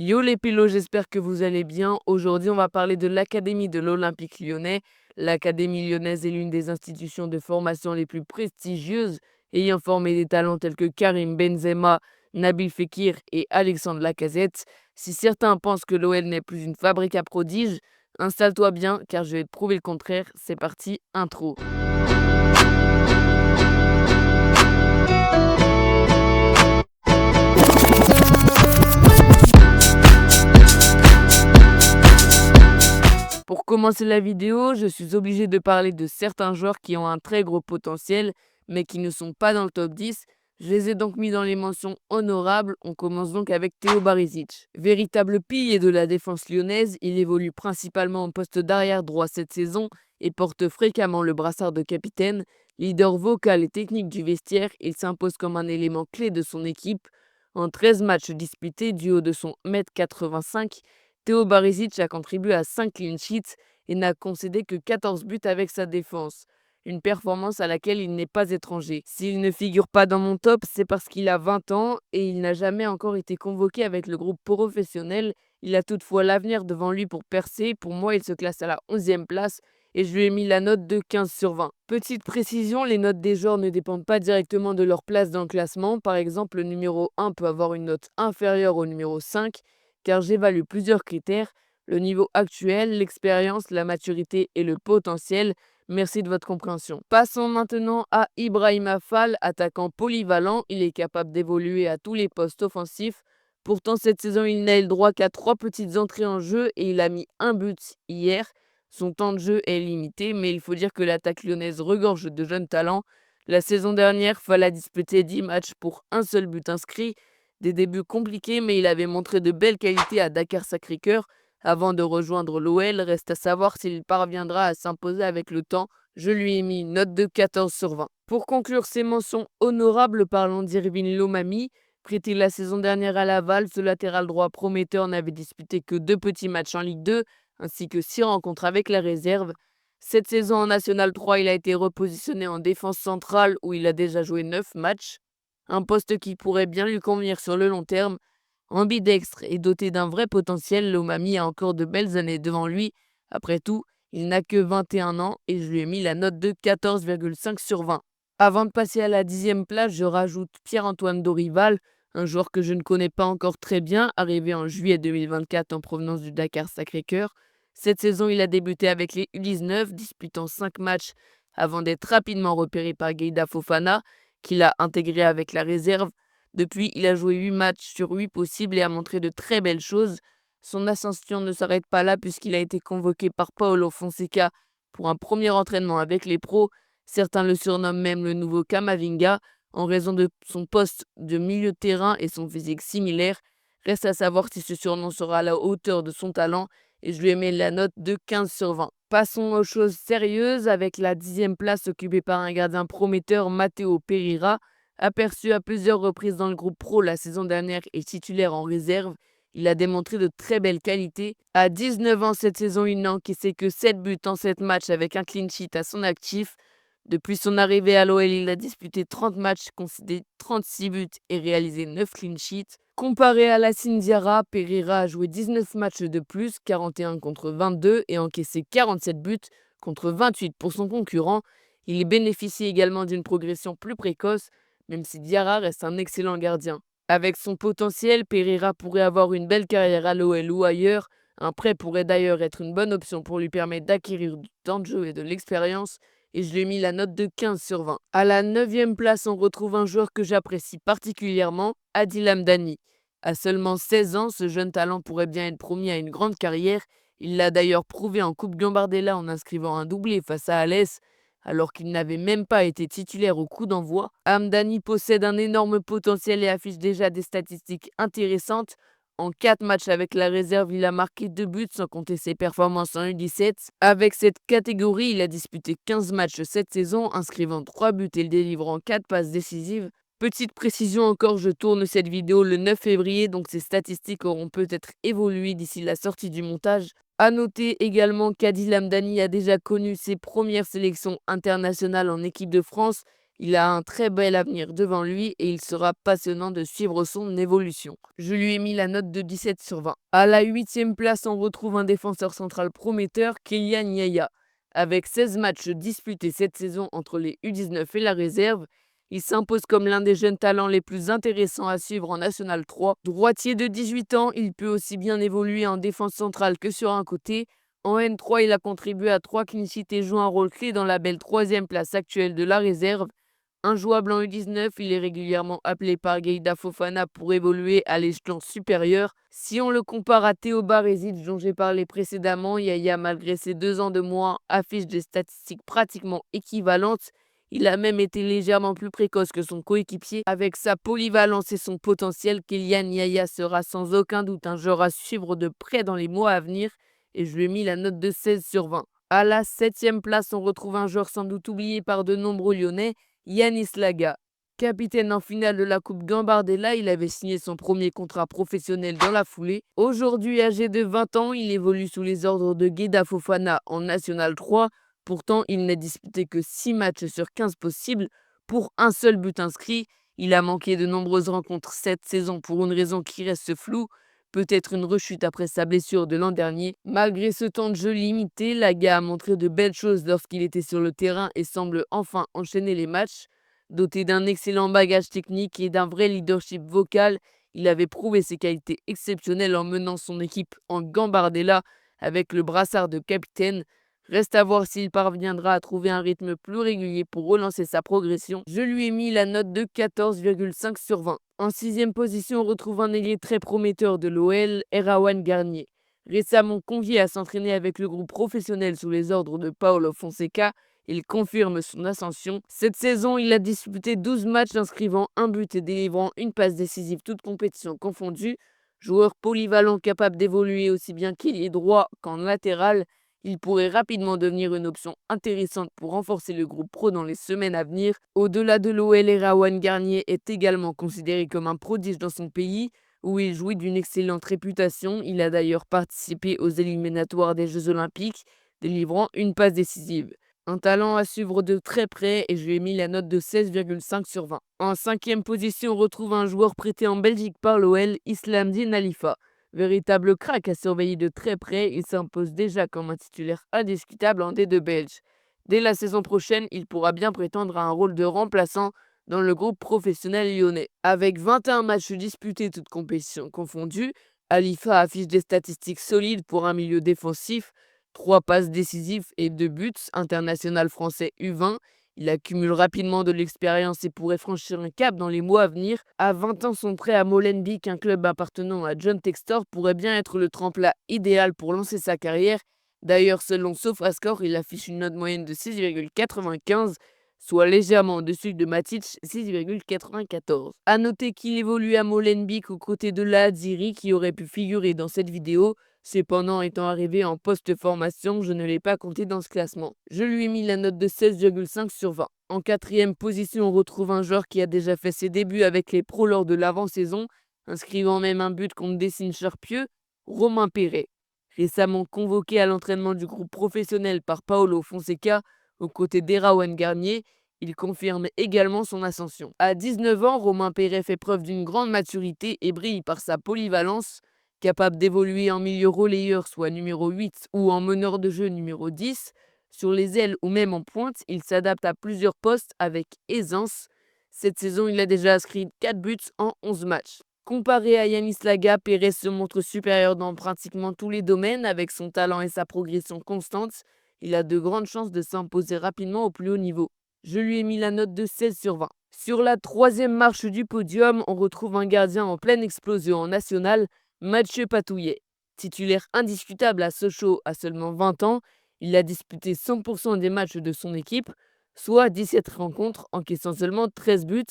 Yo les pélos, j'espère que vous allez bien. Aujourd'hui, on va parler de l'Académie de l'Olympique lyonnais. L'Académie lyonnaise est l'une des institutions de formation les plus prestigieuses, ayant formé des talents tels que Karim Benzema, Nabil Fekir et Alexandre Lacazette. Si certains pensent que l'OL n'est plus une fabrique à prodiges, installe-toi bien car je vais te prouver le contraire. C'est parti, intro. Pour commencer la vidéo, je suis obligé de parler de certains joueurs qui ont un très gros potentiel, mais qui ne sont pas dans le top 10. Je les ai donc mis dans les mentions honorables. On commence donc avec Théo Barisic. Véritable pilier de la défense lyonnaise, il évolue principalement en poste d'arrière droit cette saison et porte fréquemment le brassard de capitaine. Leader vocal et technique du vestiaire, il s'impose comme un élément clé de son équipe. En 13 matchs disputés, du haut de son 1,85 m, Théo Barisic a contribué à 5 clean sheets et n'a concédé que 14 buts avec sa défense. Une performance à laquelle il n'est pas étranger. S'il ne figure pas dans mon top, c'est parce qu'il a 20 ans et il n'a jamais encore été convoqué avec le groupe professionnel. Il a toutefois l'avenir devant lui pour percer. Pour moi, il se classe à la 11e place et je lui ai mis la note de 15 sur 20. Petite précision, les notes des joueurs ne dépendent pas directement de leur place dans le classement. Par exemple, le numéro 1 peut avoir une note inférieure au numéro 5, car j'évalue plusieurs critères: le niveau actuel, l'expérience, la maturité et le potentiel. Merci de votre compréhension. Passons maintenant à Ibrahima Fall, attaquant polyvalent. Il est capable d'évoluer à tous les postes offensifs. Pourtant, cette saison, il n'a eu le droit qu'à 3 petites entrées en jeu et il a mis un but hier. Son temps de jeu est limité, mais il faut dire que l'attaque lyonnaise regorge de jeunes talents. La saison dernière, Fall a disputé 10 matchs pour un seul but inscrit. Des débuts compliqués, mais il avait montré de belles qualités à Dakar-Sacré-Cœur avant de rejoindre l'OL. Reste à savoir s'il parviendra à s'imposer avec le temps. Je lui ai mis une note de 14 sur 20. Pour conclure ces mentions honorables, parlons d'Irvine Lomami. Prêté la saison dernière à Laval, ce latéral droit prometteur n'avait disputé que 2 petits matchs en Ligue 2, ainsi que 6 rencontres avec la réserve. Cette saison en National 3, il a été repositionné en défense centrale où il a déjà joué 9 matchs. Un poste qui pourrait bien lui convenir sur le long terme. Ambidextre et doté d'un vrai potentiel, Lomami a encore de belles années devant lui. Après tout, il n'a que 21 ans et je lui ai mis la note de 14,5 sur 20. Avant de passer à la 10e place, je rajoute Pierre-Antoine Dorival, un joueur que je ne connais pas encore très bien, arrivé en juillet 2024 en provenance du Dakar Sacré-Cœur. Cette saison, il a débuté avec les U19, disputant 5 matchs avant d'être rapidement repéré par Gueïda Fofana, qu'il a intégré avec la réserve. Depuis, il a joué 8 matchs sur 8 possibles et a montré de très belles choses. Son ascension ne s'arrête pas là puisqu'il a été convoqué par Paulo Fonseca pour un premier entraînement avec les pros. Certains le surnomment même le nouveau Kamavinga en raison de son poste de milieu de terrain et son physique similaire. Reste à savoir si ce surnom sera à la hauteur de son talent et je lui ai mis la note de 15 sur 20. Passons aux choses sérieuses avec la 10e place occupée par un gardien prometteur, Matteo Pereira. Aperçu à plusieurs reprises dans le groupe pro la saison dernière et titulaire en réserve, il a démontré de très belles qualités. À 19 ans cette saison, il n'a encaissé que 7 buts en 7 matchs avec un clean sheet à son actif. Depuis son arrivée à l'OL, il a disputé 30 matchs, concédé 36 buts et réalisé 9 clean sheets. Comparé à Lassine Diarra, Pereira a joué 19 matchs de plus, 41 contre 22, et encaissé 47 buts contre 28 pour son concurrent. Il bénéficie également d'une progression plus précoce, même si Diarra reste un excellent gardien. Avec son potentiel, Pereira pourrait avoir une belle carrière à l'OL ou ailleurs. Un prêt pourrait d'ailleurs être une bonne option pour lui permettre d'acquérir du temps de jeu et de l'expérience, et je lui ai mis la note de 15 sur 20. À la 9e place, on retrouve un joueur que j'apprécie particulièrement, Adil Hamdani. À seulement 16 ans, ce jeune talent pourrait bien être promis à une grande carrière. Il l'a d'ailleurs prouvé en Coupe Gambardella en inscrivant un doublé face à Alès, alors qu'il n'avait même pas été titulaire au coup d'envoi. Hamdani possède un énorme potentiel et affiche déjà des statistiques intéressantes. En 4 matchs avec la réserve, il a marqué 2 buts sans compter ses performances en U17. Avec cette catégorie, il a disputé 15 matchs cette saison, inscrivant 3 buts et délivrant 4 passes décisives. Petite précision encore, je tourne cette vidéo le 9 février, donc ces statistiques auront peut-être évolué d'ici la sortie du montage. À noter également qu'Adil Hamdani a déjà connu ses premières sélections internationales en équipe de France Il a un très bel avenir devant lui et il sera passionnant de suivre son évolution. Je lui ai mis la note de 17 sur 20. À la 8e place, on retrouve un défenseur central prometteur, Kylian Yaya. Avec 16 matchs disputés cette saison entre les U19 et la réserve, il s'impose comme l'un des jeunes talents les plus intéressants à suivre en National 3. Droitier de 18 ans, il peut aussi bien évoluer en défense centrale que sur un côté. En N3, il a contribué à 3 clean sheets et joue un rôle clé dans la belle 3e place actuelle de la réserve. Injouable en U19, il est régulièrement appelé par Gueïda Fofana pour évoluer à l'échelon supérieur. Si on le compare à Théo Barisic dont j'ai parlé précédemment, Yaya, malgré ses 2 ans de moins, affiche des statistiques pratiquement équivalentes. Il a même été légèrement plus précoce que son coéquipier. Avec sa polyvalence et son potentiel, Kylian Yaya sera sans aucun doute un joueur à suivre de près dans les mois à venir et je lui ai mis la note de 16 sur 20. À la 7e place, on retrouve un joueur sans doute oublié par de nombreux Lyonnais, Yanis Laga. Capitaine en finale de la Coupe Gambardella, il avait signé son premier contrat professionnel dans la foulée. Aujourd'hui âgé de 20 ans, il évolue sous les ordres de Gueïda Fofana en National 3. Pourtant, il n'a disputé que 6 matchs sur 15 possibles pour un seul but inscrit. Il a manqué de nombreuses rencontres cette saison pour une raison qui reste floue. Peut-être une rechute après sa blessure de l'an dernier. Malgré ce temps de jeu limité, Laga a montré de belles choses lorsqu'il était sur le terrain et semble enfin enchaîner les matchs. Doté d'un excellent bagage technique et d'un vrai leadership vocal, il avait prouvé ses qualités exceptionnelles en menant son équipe en Gambardella avec le brassard de capitaine. Reste à voir s'il parviendra à trouver un rythme plus régulier pour relancer sa progression. Je lui ai mis la note de 14,5 sur 20. En 6e position, on retrouve un ailier très prometteur de l'OL, Erwan Garnier. Récemment convié à s'entraîner avec le groupe professionnel sous les ordres de Paulo Fonseca, il confirme son ascension. Cette saison, il a disputé 12 matchs inscrivant un but et délivrant une passe décisive toutes compétitions confondues. Joueur polyvalent capable d'évoluer aussi bien qu'ailier droit qu'en latéral, il pourrait rapidement devenir une option intéressante pour renforcer le groupe pro dans les semaines à venir. Au-delà de l'OL, Erwan Garnier est également considéré comme un prodige dans son pays, où il jouit d'une excellente réputation. Il a d'ailleurs participé aux éliminatoires des Jeux Olympiques, délivrant une passe décisive. Un talent à suivre de très près et je lui ai mis la note de 16,5 sur 20. En 5e position, on retrouve un joueur prêté en Belgique par l'OL, Islamdine Alifa. Véritable crack à surveiller de très près, il s'impose déjà comme un titulaire indiscutable en D2 belge. Dès la saison prochaine, il pourra bien prétendre à un rôle de remplaçant dans le groupe professionnel lyonnais. Avec 21 matchs disputés toutes compétitions confondues, Alifa affiche des statistiques solides pour un milieu défensif, 3 passes décisives et 2 buts, international français U20. Il accumule rapidement de l'expérience et pourrait franchir un cap dans les mois à venir. À 20 ans, son prêt à Molenbeek, un club appartenant à John Textor, pourrait bien être le tremplin idéal pour lancer sa carrière. D'ailleurs, selon SofaScore, il affiche une note moyenne de 6,95, soit légèrement au-dessus de Matic, 6,94. A noter qu'il évolue à Molenbeek aux côtés de Lahadziri qui aurait pu figurer dans cette vidéo. Cependant, étant arrivé en post-formation, je ne l'ai pas compté dans ce classement. Je lui ai mis la note de 16,5 sur 20. En 4e position, on retrouve un joueur qui a déjà fait ses débuts avec les pros lors de l'avant-saison, inscrivant même un but contre Dessine Charpieu, Romain Perret. Récemment convoqué à l'entraînement du groupe professionnel par Paulo Fonseca, aux côtés d'Erwan Garnier, il confirme également son ascension. À 19 ans, Romain Perret fait preuve d'une grande maturité et brille par sa polyvalence. Capable d'évoluer en milieu relayeur, soit numéro 8, ou en meneur de jeu numéro 10, sur les ailes ou même en pointe, il s'adapte à plusieurs postes avec aisance. Cette saison, il a déjà inscrit 4 buts en 11 matchs. Comparé à Yanis Laga, Pérez se montre supérieur dans pratiquement tous les domaines. Avec son talent et sa progression constante, il a de grandes chances de s'imposer rapidement au plus haut niveau. Je lui ai mis la note de 16 sur 20. Sur la 3e marche du podium, on retrouve un gardien en pleine explosion en national, Mathieu Patouillet. Titulaire indiscutable à Sochaux à seulement 20 ans, il a disputé 100% des matchs de son équipe, soit 17 rencontres, encaissant seulement 13 buts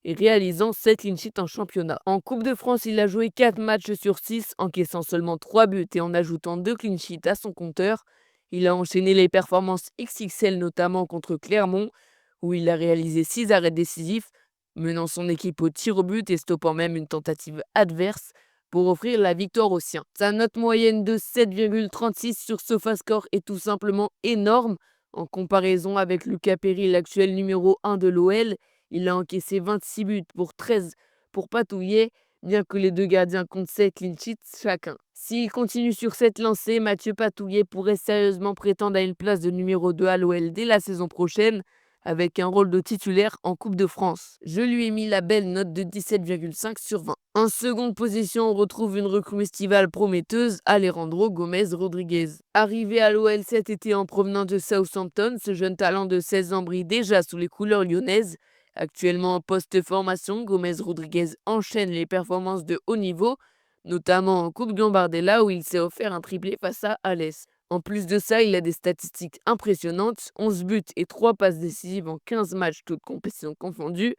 et réalisant 7 clean sheets en championnat. En Coupe de France, il a joué 4 matchs sur 6, encaissant seulement 3 buts et en ajoutant 2 clean sheets à son compteur. Il a enchaîné les performances XXL notamment contre Clermont, où il a réalisé 6 arrêts décisifs, menant son équipe au tir au but et stoppant même une tentative adverse pour offrir la victoire aux siens. Sa note moyenne de 7,36 sur SofaScore est tout simplement énorme. En comparaison avec Lucas Perry, l'actuel numéro 1 de l'OL, il a encaissé 26 buts pour 13 pour Patouillet, bien que les deux gardiens comptent 7 clean sheets chacun. S'il continue sur cette lancée, Mathieu Patouillet pourrait sérieusement prétendre à une place de numéro 2 à l'OL dès la saison prochaine, avec un rôle de titulaire en Coupe de France. Je lui ai mis la belle note de 17,5 sur 20. En seconde position, on retrouve une recrue estivale prometteuse, Alejandro Gómez Rodríguez. Arrivé à l'OL cet été en provenance de Southampton, ce jeune talent de 16 ans brille déjà sous les couleurs lyonnaises. Actuellement en post-formation, Gómez Rodríguez enchaîne les performances de haut niveau, notamment en Coupe Gambardella où il s'est offert un triplé face à Alès. En plus de ça, il a des statistiques impressionnantes, 11 buts et 3 passes décisives en 15 matchs toutes compétitions confondues,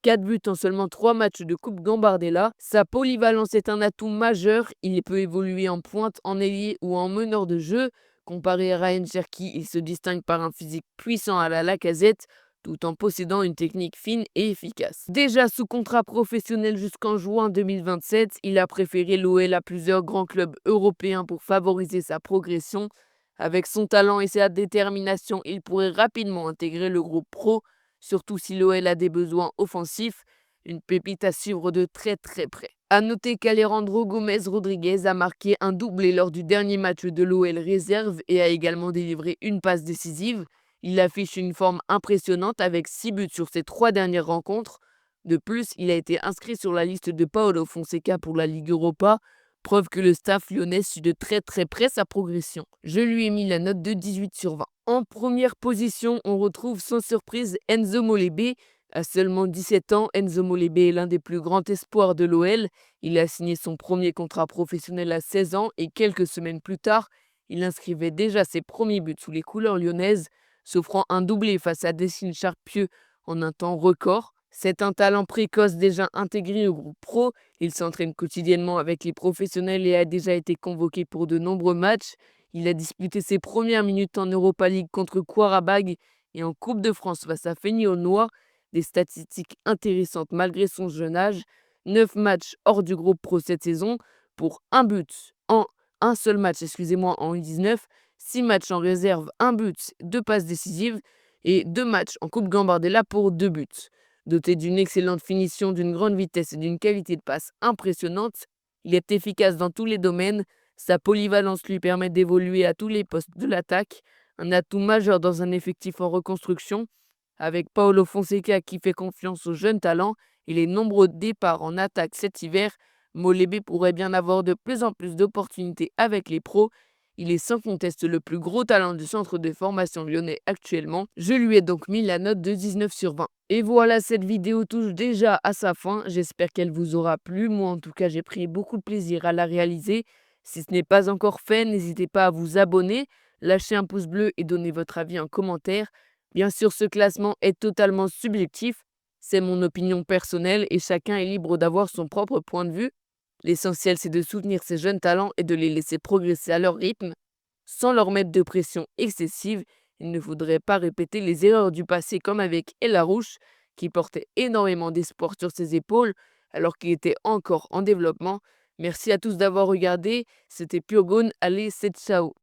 4 buts en seulement 3 matchs de Coupe Gambardella. Sa polyvalence est un atout majeur, il peut évoluer en pointe, en ailier ou en meneur de jeu. Comparé à Ryan Cherki, il se distingue par un physique puissant à la Lacazette, tout en possédant une technique fine et efficace. Déjà sous contrat professionnel jusqu'en juin 2027, il a préféré l'OL à plusieurs grands clubs européens pour favoriser sa progression. Avec son talent et sa détermination, il pourrait rapidement intégrer le groupe pro, surtout si l'OL a des besoins offensifs, une pépite à suivre de très près. A noter qu'Alejandro Gómez Rodríguez a marqué un doublé lors du dernier match de l'OL réserve et a également délivré une passe décisive. Il affiche une forme impressionnante avec 6 buts sur ses 3 dernières rencontres. De plus, il a été inscrit sur la liste de Paulo Fonseca pour la Ligue Europa, preuve que le staff lyonnais suit de très près sa progression. Je lui ai mis la note de 18 sur 20. En première position, on retrouve sans surprise Enzo Molébé. À seulement 17 ans, Enzo Molébé est l'un des plus grands espoirs de l'OL. Il a signé son premier contrat professionnel à 16 ans et quelques semaines plus tard, il inscrivait déjà ses premiers buts sous les couleurs lyonnaises, s'offrant un doublé face à Dessine Charpieu en un temps record. C'est un talent précoce déjà intégré au groupe pro. Il s'entraîne quotidiennement avec les professionnels et a déjà été convoqué pour de nombreux matchs. Il a disputé ses premières minutes en Europa League contre Qarabag et en Coupe de France face à Feyenoord. Des statistiques intéressantes malgré son jeune âge. 9 matchs hors du groupe pro cette saison pour un but en un seul match, en U19. 6 matchs en réserve, 1 but, 2 passes décisives et 2 matchs en Coupe Gambardella pour 2 buts. Doté d'une excellente finition, d'une grande vitesse et d'une qualité de passe impressionnante, il est efficace dans tous les domaines. Sa polyvalence lui permet d'évoluer à tous les postes de l'attaque, un atout majeur dans un effectif en reconstruction. Avec Paulo Fonseca qui fait confiance aux jeunes talents et les nombreux départs en attaque cet hiver, Molébé pourrait bien avoir de plus en plus d'opportunités avec les pros. Il est sans conteste le plus gros talent du centre de formation lyonnais actuellement. Je lui ai donc mis la note de 19 sur 20. Et voilà, cette vidéo touche déjà à sa fin. J'espère qu'elle vous aura plu. Moi, en tout cas, j'ai pris beaucoup de plaisir à la réaliser. Si ce n'est pas encore fait, n'hésitez pas à vous abonner, lâcher un pouce bleu et donner votre avis en commentaire. Bien sûr, ce classement est totalement subjectif. C'est mon opinion personnelle et chacun est libre d'avoir son propre point de vue. L'essentiel, c'est de soutenir ces jeunes talents et de les laisser progresser à leur rythme, sans leur mettre de pression excessive. Il ne faudrait pas répéter les erreurs du passé comme avec El Harouche, qui portait énormément d'espoir sur ses épaules alors qu'il était encore en développement. Merci à tous d'avoir regardé. C'était Pure Gone. Allez, c'est ciao.